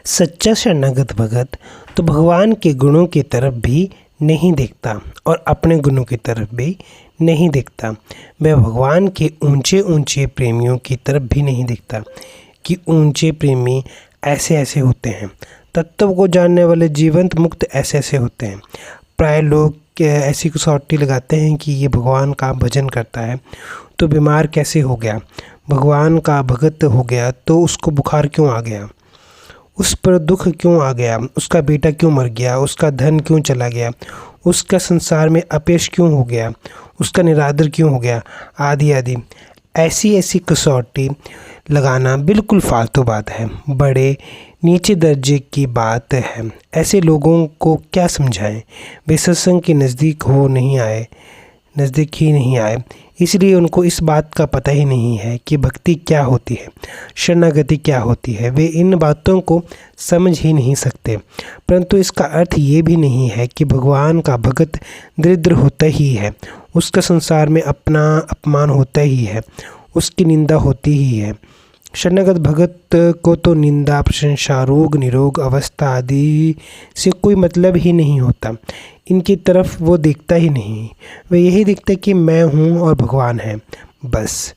सच्चा शरणागत भगत तो भगवान के गुणों की तरफ भी नहीं देखता और अपने गुणों की तरफ भी नहीं देखता। वह भगवान के ऊंचे ऊंचे प्रेमियों की तरफ भी नहीं देखता कि ऊंचे प्रेमी ऐसे ऐसे होते हैं, तत्व को जानने वाले जीवंत मुक्त ऐसे ऐसे होते हैं। प्राय लोग ऐसी कसौटी लगाते हैं कि ये भगवान का भजन करता है तो बीमार कैसे हो गया, भगवान का भगत हो गया तो उसको बुखार क्यों आ गया, उस पर दुख क्यों आ गया, उसका बेटा क्यों मर गया, उसका धन क्यों चला गया, उसका संसार में अपयश क्यों हो गया, उसका निरादर क्यों हो गया, आदि आदि। ऐसी ऐसी कसौटी लगाना बिल्कुल फालतू बात है, बड़े नीचे दर्जे की बात है। ऐसे लोगों को क्या समझाएं, वे सत्संग के नज़दीक ही नहीं आए, इसलिए उनको इस बात का पता ही नहीं है कि भक्ति क्या होती है, शरणागति क्या होती है। वे इन बातों को समझ ही नहीं सकते। परंतु इसका अर्थ ये भी नहीं है कि भगवान का भगत दरिद्र होता ही है, उसका संसार में अपना अपमान होता ही है, उसकी निंदा होती ही है। शरणागत भगत को तो निंदा, प्रशंसा, रोग निरोग अवस्था आदि से कोई मतलब ही नहीं होता। इनकी तरफ वो देखता ही नहीं, वह यही देखता कि मैं हूँ और भगवान है, बस।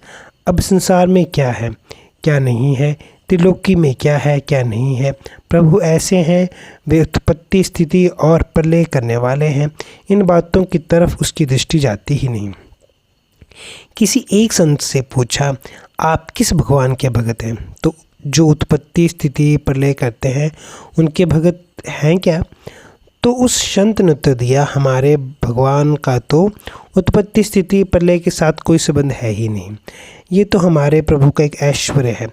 अब संसार में क्या है क्या नहीं है, त्रिलोकी में क्या है क्या नहीं है, प्रभु ऐसे हैं, वे उत्पत्ति स्थिति और प्रलय करने वाले हैं, इन बातों की तरफ उसकी दृष्टि जाती ही नहीं। किसी एक संत से पूछा, आप किस भगवान के भगत हैं? तो जो उत्पत्ति स्थिति प्रलय करते हैं उनके भगत हैं क्या? तो उस संत ने उत्तर दिया, हमारे भगवान का तो उत्पत्ति स्थिति प्रलय के साथ कोई संबंध है ही नहीं। ये तो हमारे प्रभु का एक ऐश्वर्य है,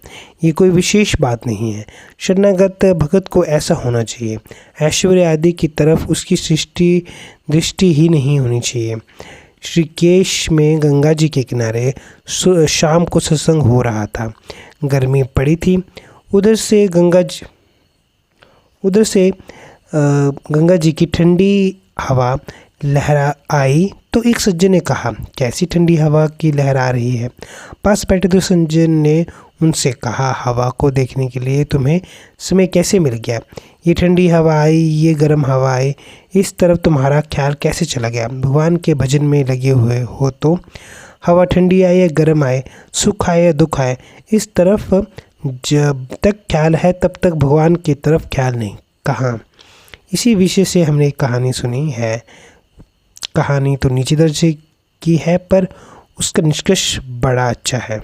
ये कोई विशेष बात नहीं है। शरणागत भगत को ऐसा होना चाहिए, ऐश्वर्य आदि की तरफ उसकी दृष्टि ही नहीं होनी चाहिए। ऋषिकेश में गंगा जी के किनारे शाम को सत्संग हो रहा था, गर्मी पड़ी थी। उधर से गंगा जी की ठंडी हवा लहरा आई तो एक सज्जन ने कहा, कैसी ठंडी हवा की लहर आ रही है? पास बैठे तो सज्जन ने उनसे कहा, हवा को देखने के लिए तुम्हें समय कैसे मिल गया? ये ठंडी हवा आई, ये गर्म हवा आई, इस तरफ तुम्हारा ख्याल कैसे चला गया? भगवान के भजन में लगे हुए हो तो हवा ठंडी आए या गर्म आए, सुख आए या दुख आए, इस तरफ जब तक ख्याल है तब तक भगवान की तरफ ख्याल नहीं। कहाँ? इसी विषय से हमने एक कहानी सुनी है। कहानी तो नीचे दर्जे की है पर उसका निष्कर्ष बड़ा अच्छा है।